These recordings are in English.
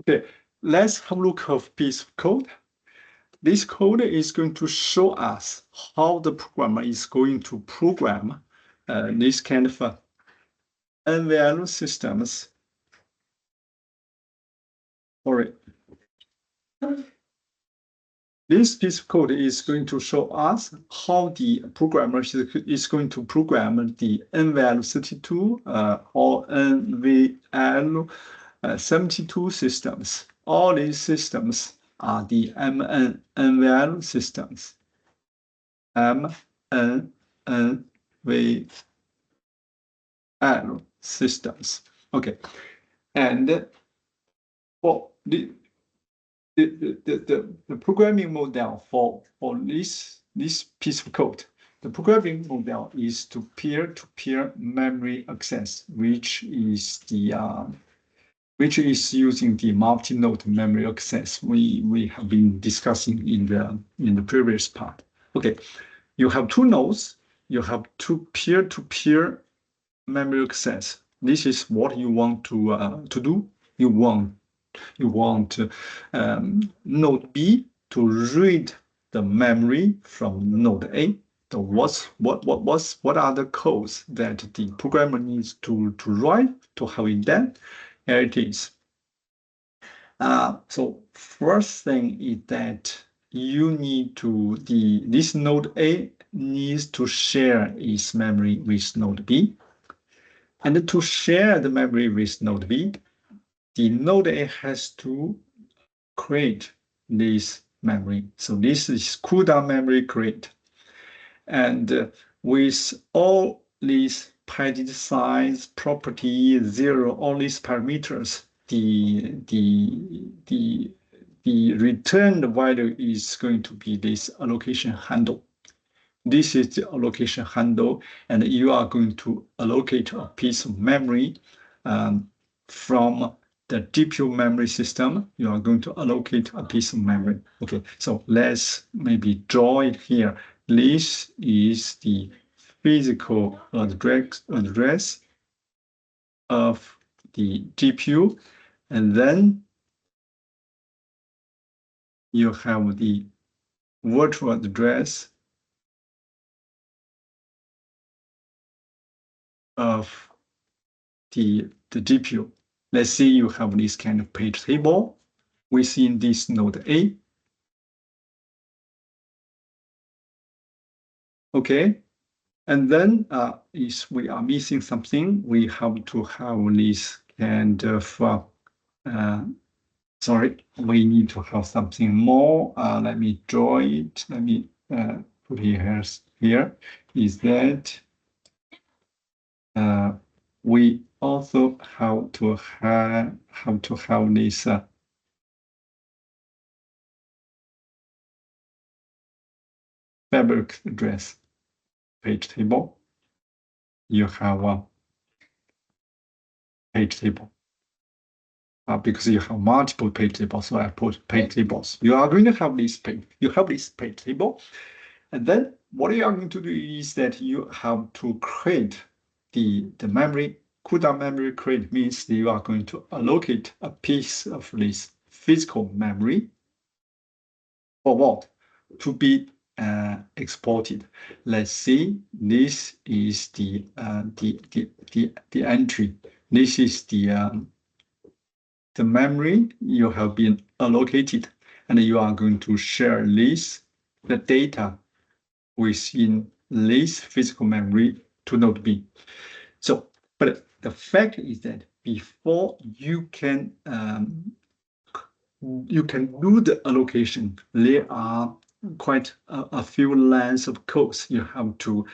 Okay, let's have a look at a piece of code. This code is going to show us how the programmer is going to program this kind of NVL systems. Sorry. This piece of code is going to show us how the programmer is going to program the NVL32 or NVL72 systems. All these systems are the NVL systems. MNVL systems. Okay, and for the programming model for this piece of code, the programming model is to peer-to-peer memory access, which is using the multi-node memory access we have been discussing in the previous part. Okay, you have two nodes, you have two peer-to-peer memory access. This is what you want to do. You want node B to read the memory from node A. So what are the codes that the programmer needs to write to have it done? Here it is. So first thing is that you need to this node A needs to share its memory with node B. And to share the memory with node B, the node A has to create this memory. So this is cooldown memory create. And with all these padded size, property, 0, all these parameters, the returned value is going to be this allocation handle. This is the allocation handle, and you are going to allocate a piece of memory from the GPU memory system. You are going to allocate a piece of memory. Okay, so let's maybe draw it here. This is the physical address of the GPU, and then you have the virtual address of the GPU. Let's say you have this kind of page table within this node A. Okay, and then if we are missing something, we have to have this kind of, sorry, we need to have something more. Let me draw it. Let me put it here. Is that we also have to have this fabric address page table. You have a page table because you have multiple page tables, so I put page tables. You are going to have this page. You have this page table, and then what you are going to do is that you have to create the memory. Cooldown memory create means that you are going to allocate a piece of this physical memory for what? To be exported. Let's see. This is the entry. This is the memory you have been allocated, and you are going to share the data within this physical memory to node B. So, but the fact is that before you can do the allocation, there are quite a few lines of codes you have to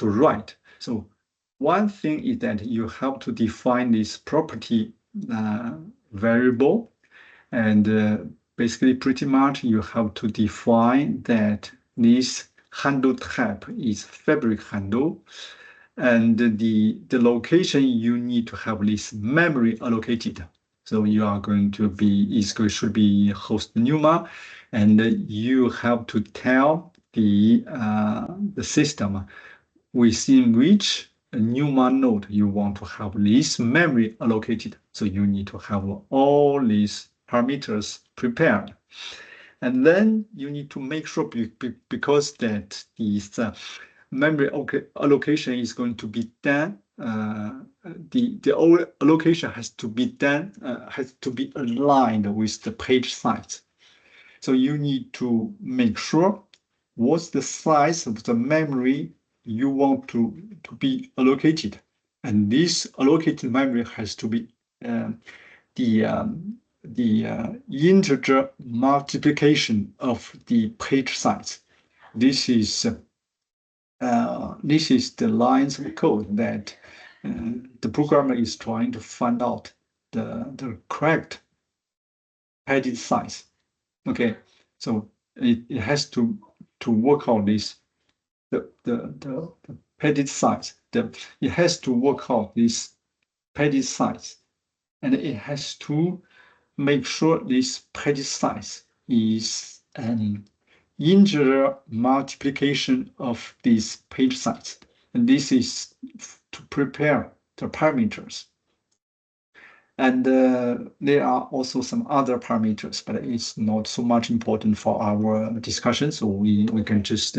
write. So one thing is that you have to define this property variable, and basically pretty much you have to define that this handle type is fabric handle, and the location you need to have this memory allocated. So you are going to be, should be host NUMA, and you have to tell the system within which NUMA node you want to have this memory allocated. So you need to have all these parameters prepared. And then you need to make sure, because that this memory allocation is going to be done, the allocation has to be done, has to be aligned with the page size. So you need to make sure what's the size of the memory you want to be allocated. And this allocated memory has to be the integer multiplication of the page size. This is the lines of code that the programmer is trying to find out the correct page size. Okay, so it has to work out this the page size. It has to work out this page size, and it has to make sure this page size is an integer multiplication of this page size. And this is to prepare the parameters. And there are also some other parameters, but it's not so much important for our discussion, so we can just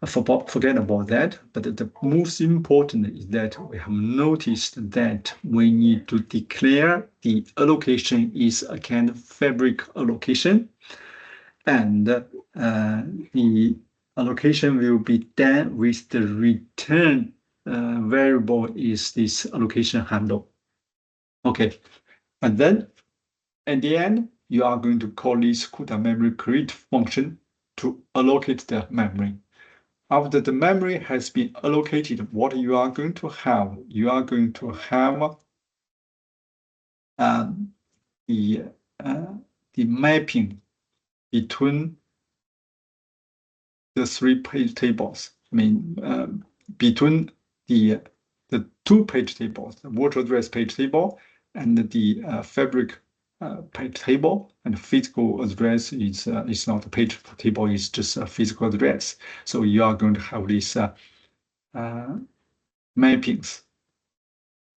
forget about that. But the most important is that we have noticed that we need to declare the allocation is a kind of fabric allocation, and the allocation will be done with the return variable is this allocation handle. Okay, and then at the end, you are going to call this CUDA memory create function to allocate the memory. After the memory has been allocated, what you are going to have? You are going to have the mapping between the three page tables. I mean, between the two page tables, the virtual address page table and the fabric page table. And physical address is not a page table; it's just a physical address. So you are going to have these mappings.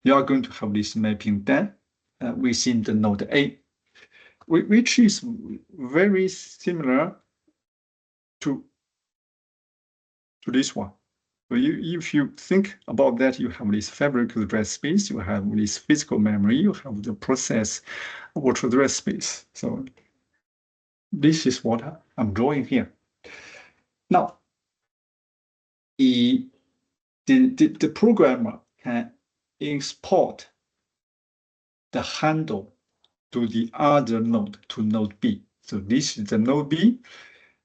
You are going to have this mapping done within the node A, which is very similar to this one. So if you think about that, you have this fabric address space, you have this physical memory, you have the process virtual address space. So this is what I'm drawing here. Now, the programmer can export the handle to the other node, to node B. So this is the node B,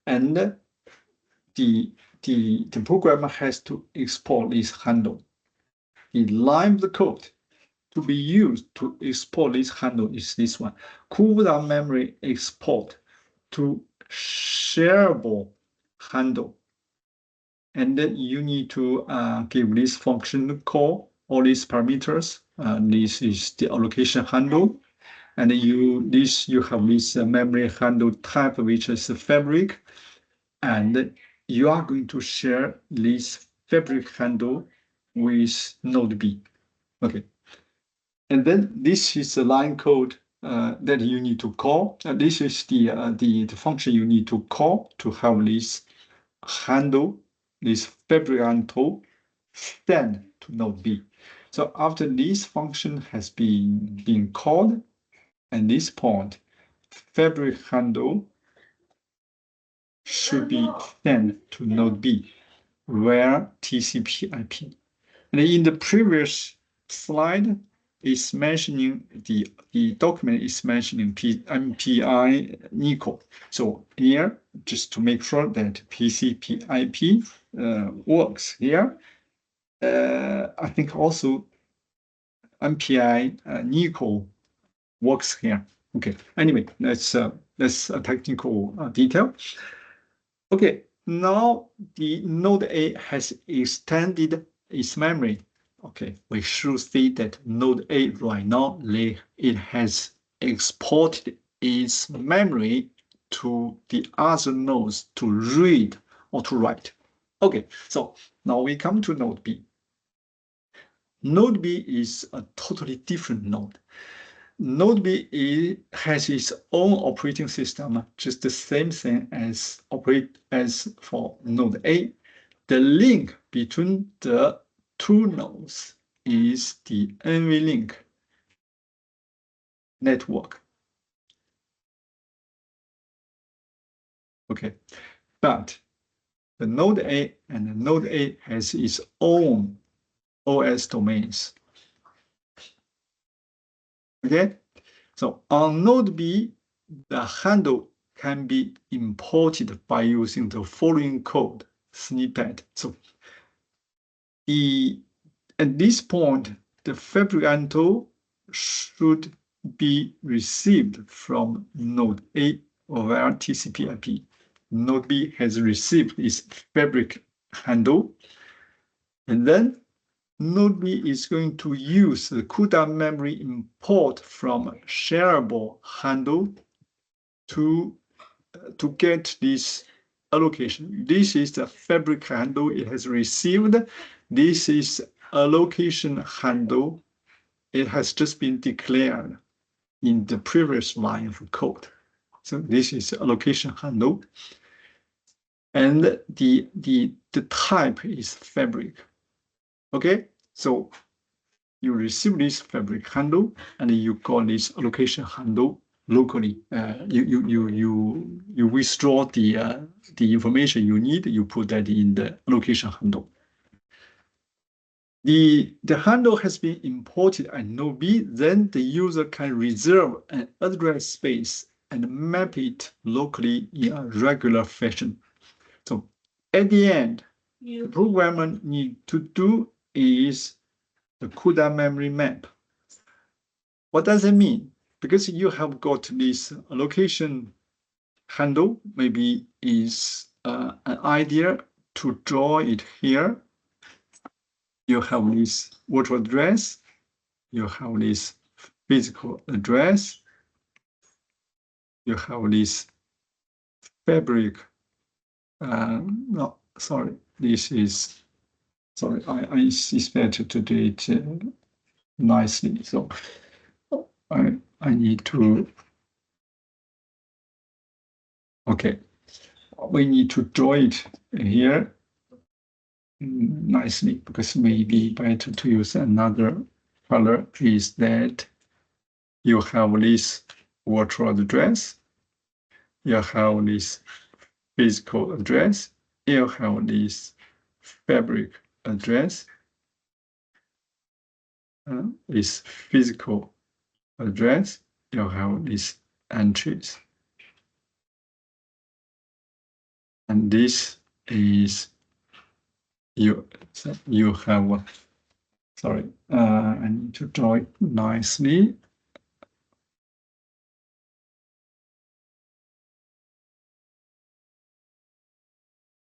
and the programmer has to export this handle. The line of the code to be used to export this handle is this one: CUDA memory export to shareable handle. And then you need to give this function call all these parameters. This is the allocation handle. And you have this memory handle type, which is a fabric. And you are going to share this fabric handle with node B. Okay. And then this is the line code that you need to call. This is the function you need to call to have this handle, this fabric handle, send to node B. So after this function has been called, at this point, fabric handle should be sent to node B via TCP/IP. And in the previous slide, is mentioning the document is mentioning MPI+P2P. So here, just to make sure that TCP/IP works here, I think also MPI+P2P works here. Okay. Anyway, that's a technical detail. Okay. Now the node A has extended its memory. Okay, we should see that node A right now, it has exported its memory to the other nodes to read or to write. Okay, so now we come to node B. Node B is a totally different node. Node B has its own operating system, just the same thing as for Node A. The link between the two nodes is the NVLink network. Okay, but the Node A and the Node A has its own OS domains. Okay, so on Node B, the handle can be imported by using the following code snippet. So at this point, the fabric handle should be received from Node A via TCP/IP. Node B has received its fabric handle, and then Node B is going to use the cooldown memory import from shareable handle to get this allocation. This is the fabric handle it has received. This is allocation handle. It has just been declared in the previous line of code. So this is allocation handle. And the type is fabric. Okay, so you receive this fabric handle and you call this allocation handle locally. You withdraw the information you need, you put that in the allocation handle. The handle has been imported at Node B, then the user can reserve an address space and map it locally in a regular fashion. So at the end, the programmer need to do is the cooldown memory map. What does it mean? Because you have got this allocation handle, maybe is an idea to draw it here. You have this virtual address, you have this physical address, you have this fabric. No, sorry, this is, sorry, I expect to do it nicely. So I need to, okay, we need to draw it here nicely, because maybe better to use another color is that you have this virtual address, you have this physical address, you have this fabric address, this physical address, you have these entries. And this is you have, sorry, I need to draw it nicely.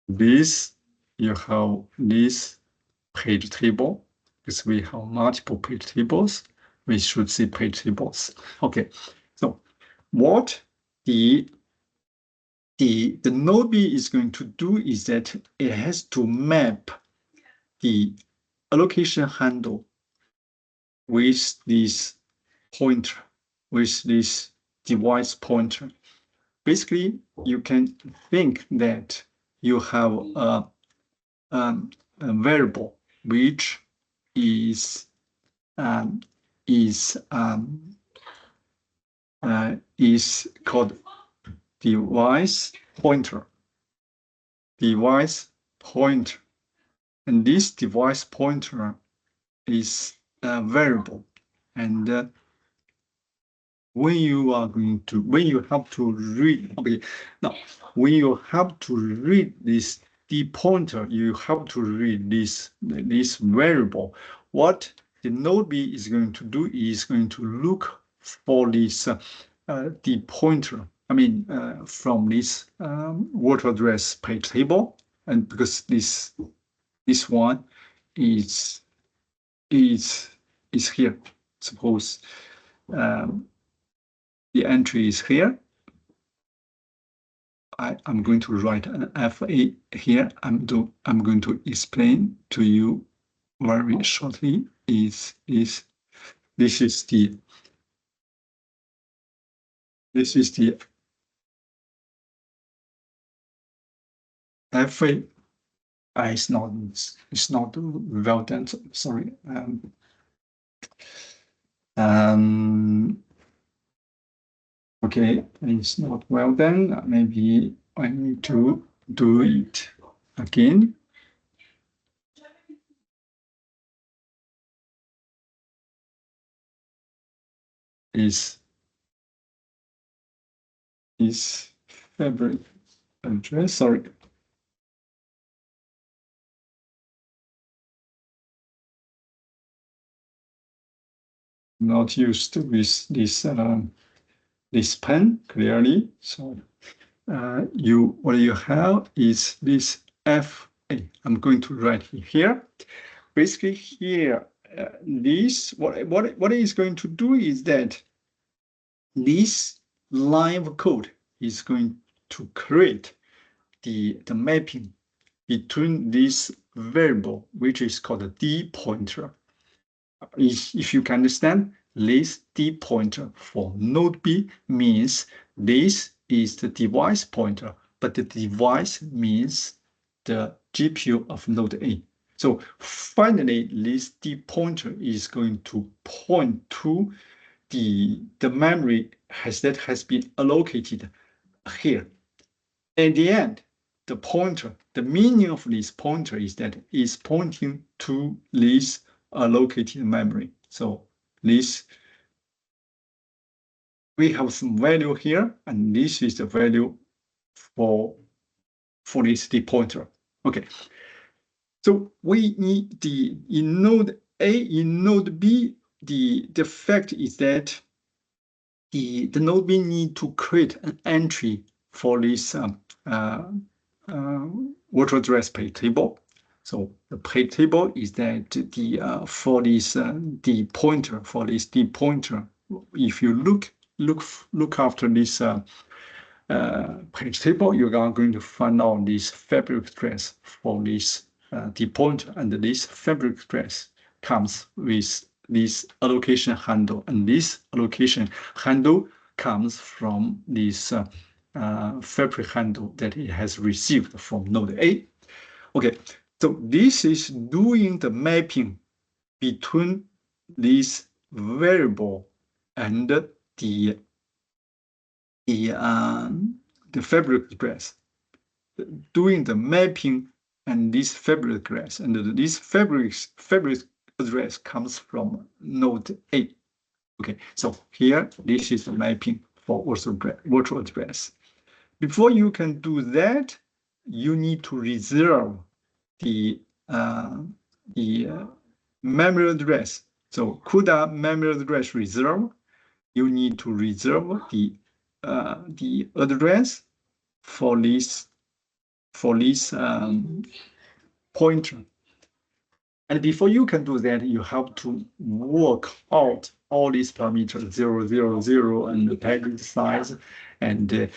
This, you have this page table, because we have multiple page tables. We should see page tables. Okay, so what the Node B is going to do is that it has to map the allocation handle with this pointer, with this device pointer. Basically, you can think that you have a variable which is called device pointer. Device pointer, and this device pointer is a variable, and when you have to read, okay, now when you have to read this D pointer, you have to read this variable. What the Node B is going to do is going to look for this D pointer. I mean, from this virtual address page table, and because this one is here. Suppose the entry is here. I'm going to write an FA here. I'm going to explain to you very shortly. This is the This is the FA. It's not well done. Sorry. Okay, it's not well done. Maybe I need to do it again. Is fabric address? Sorry. Not used with this pen clearly. So what you have is this FA. I'm going to write here. Basically here, this what it is going to do is that this line of code is going to create the mapping between this variable, which is called a D pointer. If you can understand, this D pointer for node B means this is the device pointer, but the device means the GPU of node A. So finally, this D pointer is going to point to the memory that has been allocated here. At the end, the pointer, the meaning of this pointer is that it's pointing to this allocated memory. So this, we have some value here, and this is the value for this D pointer. Okay. So we need in node A, in node B, the fact is that the node B need to create an entry for this virtual address page table. So the page table is that for this D pointer, for this D pointer, if you look after this page table, you are going to find out this fabric address for this D pointer, and this fabric address comes with this allocation handle, and this allocation handle comes from this fabric handle that it has received from node A. Okay, so this is doing the mapping between this variable and the fabric address, doing the mapping and this fabric address, and this fabric address comes from node A. Okay, so here this is the mapping for virtual address. Before you can do that, you need to reserve the memory address. So CUDA memory address reserve, you need to reserve the address for this pointer. And before you can do that, you have to work out all these parameters 0, 0, 0, and the package size, and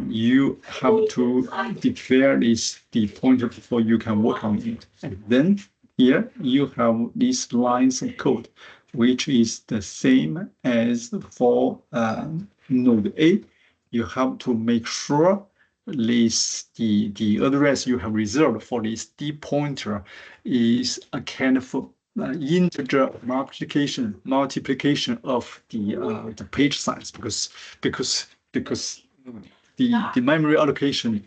you have to declare the pointer before you can work on it. And then here you have these lines of code, which is the same as for node A. You have to make sure the address you have reserved for this D pointer is a kind of integer multiplication of the page size, because the memory allocation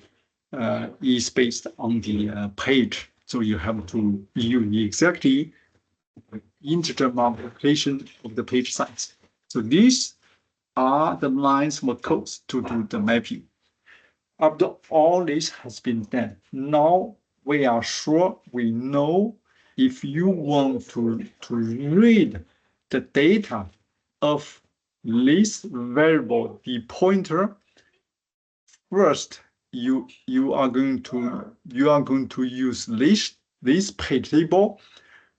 is based on the page, so you have to use exactly integer multiplication of the page size. So these are the lines of code to do the mapping. After all this has been done, now we are sure we know if you want to read the data of this variable, the pointer, first you are going to use this page table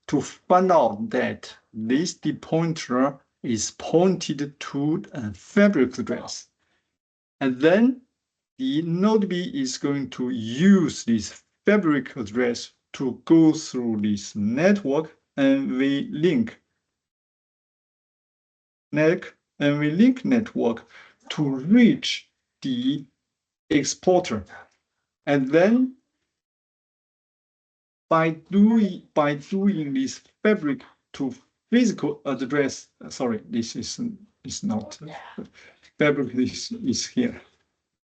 to find out that this D pointer is pointed to a fabric address, and then the node B is going to use this fabric address to go through this network NVLink network to reach the exporter, and then by doing this fabric to physical address. Sorry, this is not fabric. This is here.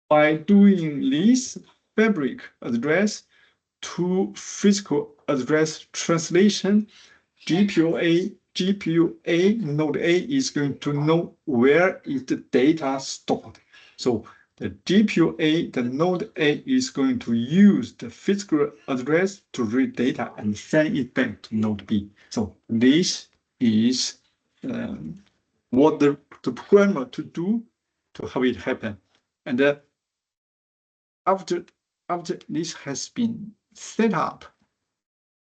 By doing this fabric address to physical address translation, GPU A node A is going to know where is the data stored. So the GPU A, the node A is going to use the physical address to read data and send it back to node B. So this is what the programmer to do to have it happen. And after this has been set up,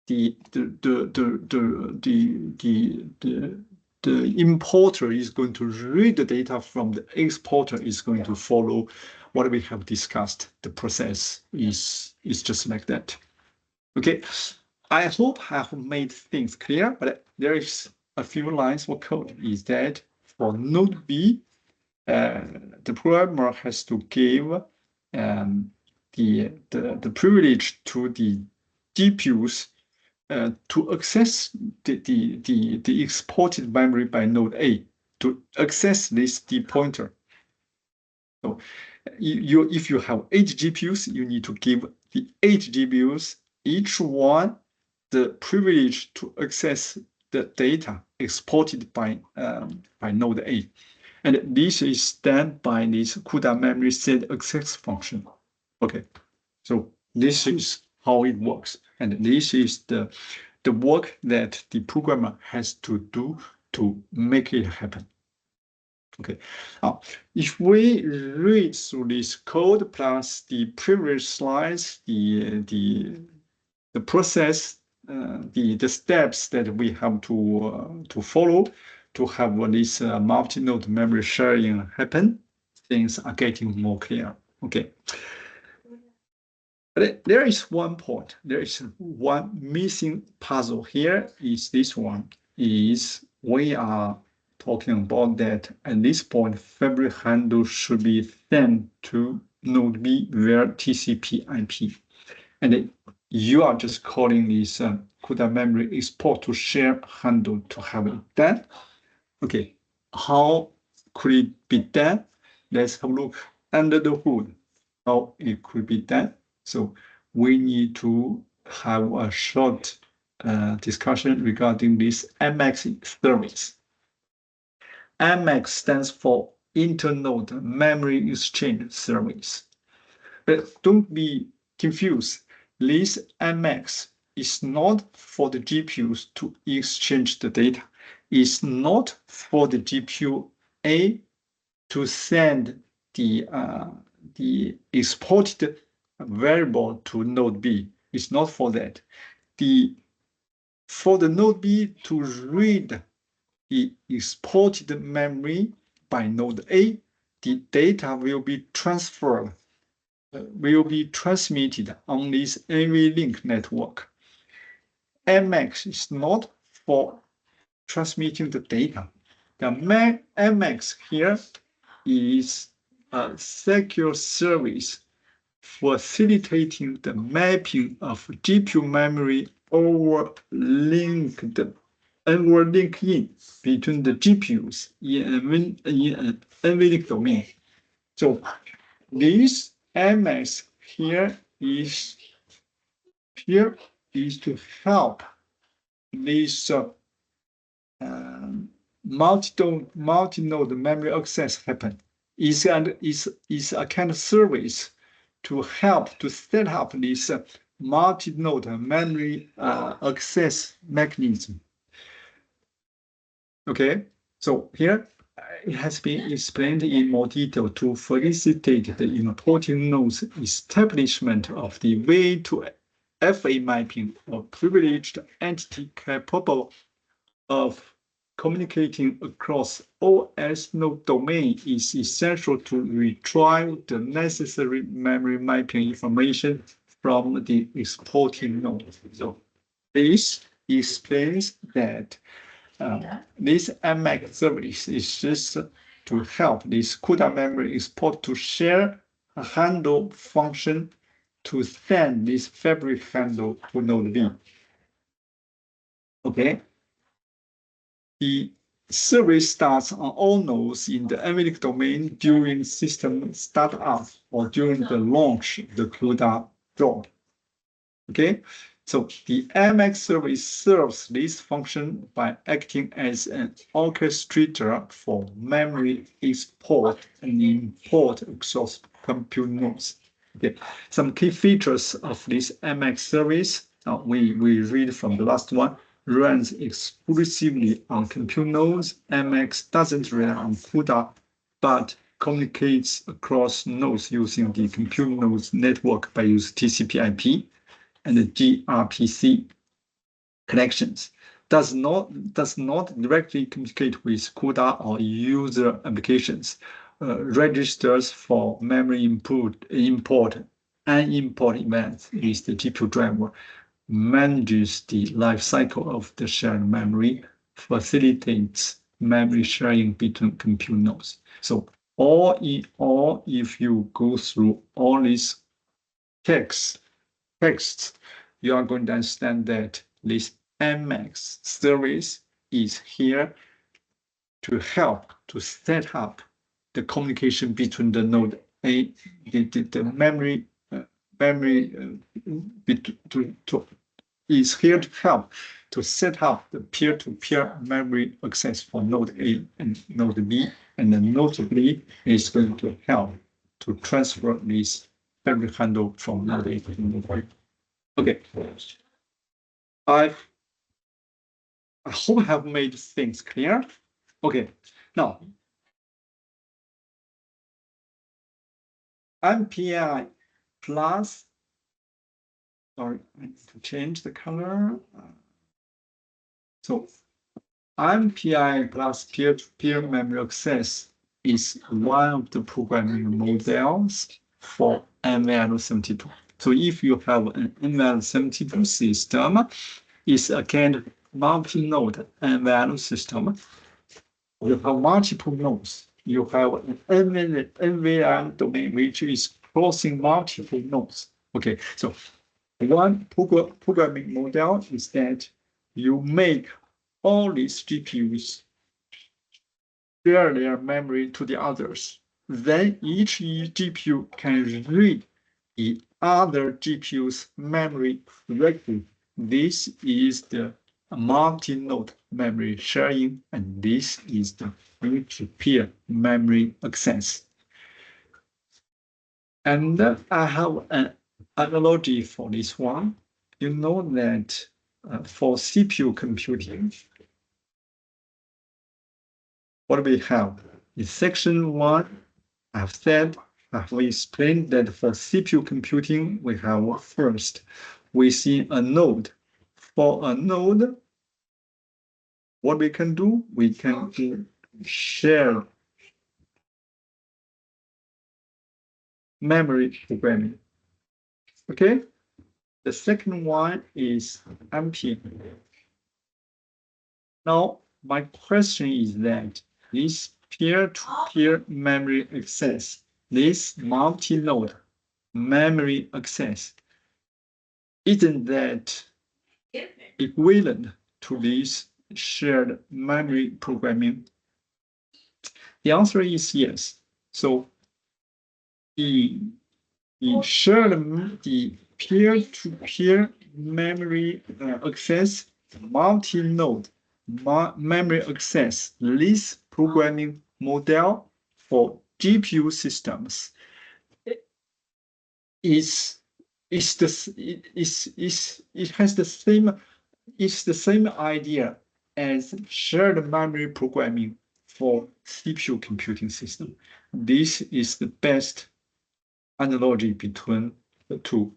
the importer is going to read the data from the exporter is going to follow what we have discussed. The process is just like that. Okay, I hope I have made things clear, but there is a few lines of code. Is that for node B, the programmer has to give the privilege to the GPUs to access the exported memory by node A to access this pointer. So if you have 8 GPUs, you need to give the 8 GPUs each one the privilege to access the data exported by node A. And this is done by this CUDA memory set access function. Okay, so this is how it works. And this is the work that the programmer has to do to make it happen. Okay, now if we read through this code plus the previous slides, the process, the steps that we have to follow to have this multi-node memory sharing happen, things are getting more clear. Okay. But there is one point. There is one missing puzzle here. Is this one? Is we are talking about that at this point, fabric handle should be sent to node B via TCP/IP, and you are just calling this CUDA memory export to share handle to have it done. Okay, how could it be done? Let's have a look under the hood how it could be done. So we need to have a short discussion regarding this MX service. MX stands for Internode Memory Exchange Service. But don't be confused. This MX is not for the GPUs to exchange the data. It's not for the GPU A to send the exported variable to node B. It's not for that. For the node B to read the exported memory by node A, the data will be transferred, will be transmitted on this NVLink network. MX is not for transmitting the data. The MX here is a secure service facilitating the mapping of GPU memory over link in between the GPUs in an NVLink domain. So this MS here is to help this multi-node memory access happen. Is a kind of service to help to set up this multi-node memory access mechanism. Okay, so here it has been explained in more detail to facilitate the importing nodes establishment of the way to FA mapping of privileged entity capable of communicating across OS node domain is essential to retrieve the necessary memory mapping information from the exporting node. So this explains that this MX service is just to help this CUDA memory export to share a handle function to send this fabric handle to node B. Okay. The service starts on all nodes in the NVIDIA domain during system startup or during the launch of the CUDA job. Okay, so the MX service serves this function by acting as an orchestrator for memory export and import across compute nodes. Okay, some key features of this MX service, we read from the last one, runs exclusively on compute nodes. MX doesn't run on CUDA, but communicates across nodes using the compute nodes network by using TCP/IP and the gRPC connections. Does not directly communicate with CUDA or user applications. Registers for memory import and import events with the GPU driver. Manages the life cycle of the shared memory. Facilitates memory sharing between compute nodes. So all in all, if you go through all these texts, you are going to understand that this MX service is here to help to set up the communication between the node A, the memory is here to help to set up the peer-to-peer memory access for node A and node B, and then node B is going to help to transfer this memory handle from node A to node B. Okay. I hope I have made things clear. Okay, now MPI plus, sorry, I need to change the color. So MPI plus peer-to-peer memory access is one of the programming models for NVL72. So if you have an NVL72 system, it's again multi-node NVL system. You have multiple nodes. You have an NVL domain which is crossing multiple nodes. Okay, so one programming model is that you make all these GPUs share their memory to the others. Then each GPU can read the other GPU's memory directly. This is the multi-node memory sharing, and this is the peer-to-peer memory access. And I have an analogy for this one. You know that for CPU computing, what we have in section 1, I've explained that for CPU computing, we have first, we see a node. For a node, what we can do, we can share memory programming. Okay, the second one is MPI. Now, my question is that this peer-to-peer memory access, this multi-node memory access, isn't that equivalent to this shared memory programming? The answer is yes. So the peer-to-peer memory access, multi-node memory access, this programming model for GPU systems it has the same idea as shared memory programming for CPU computing system. This is the best analogy between the two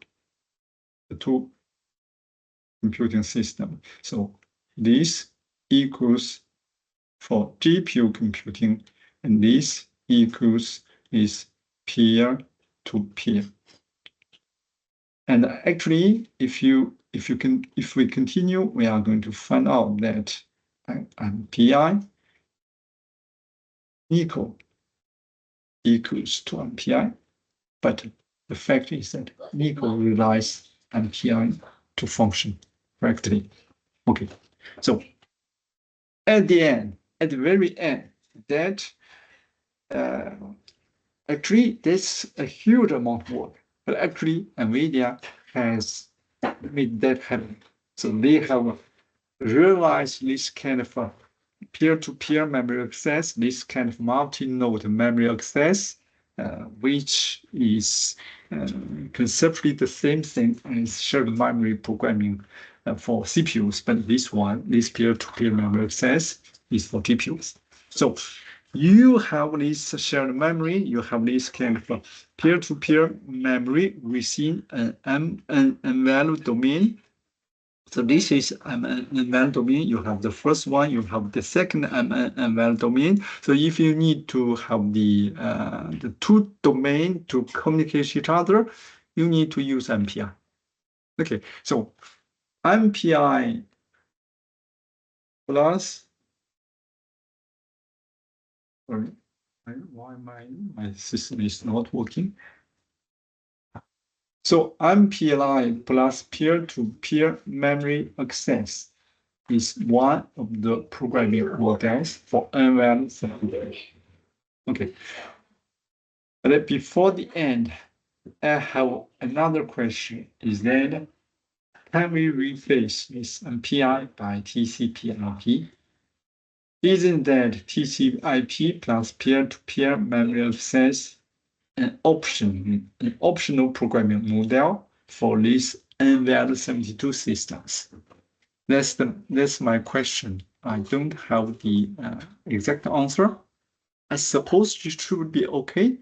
computing systems. So this equals for GPU computing, and this equals is peer-to-peer. And actually, if we continue, we are going to find out that MPI NICO equals to MPI, but the fact is that NICO relies MPI to function correctly. Okay, so at the end, at the very end, that actually that's a huge amount of work, but actually Nvidia has made that happen. So they have realized this kind of peer-to-peer memory access, this kind of multi-node memory access, which is conceptually the same thing as shared memory programming for CPUs, but this peer-to-peer memory access is for GPUs. So you have this shared memory, you have this kind of peer-to-peer memory within an value domain. So this is ML domain. You have the first one, you have the second ML domain. So if you need to have the two domain to communicate each other, you need to use MPI. Okay, so MPI plus, sorry, why my system is not working? So MPI plus peer-to-peer memory access is one of the programming models for ML simulation. Okay. But before the end, I have another question. Is that can we replace this MPI by TCP/IP? Isn't that TCP/IP plus peer-to-peer memory access an optional programming model for these NVL72 systems? That's my question. I don't have the exact answer. I suppose it should be okay,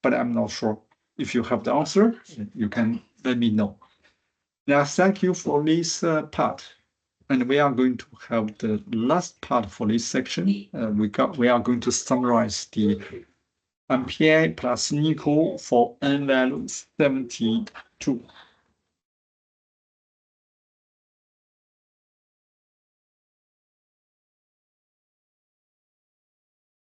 but I'm not sure. If you have the answer, you can let me know. Now, thank you for this part. And we are going to have the last part for this section. We are going to summarize the MPI plus NICO for NVL72.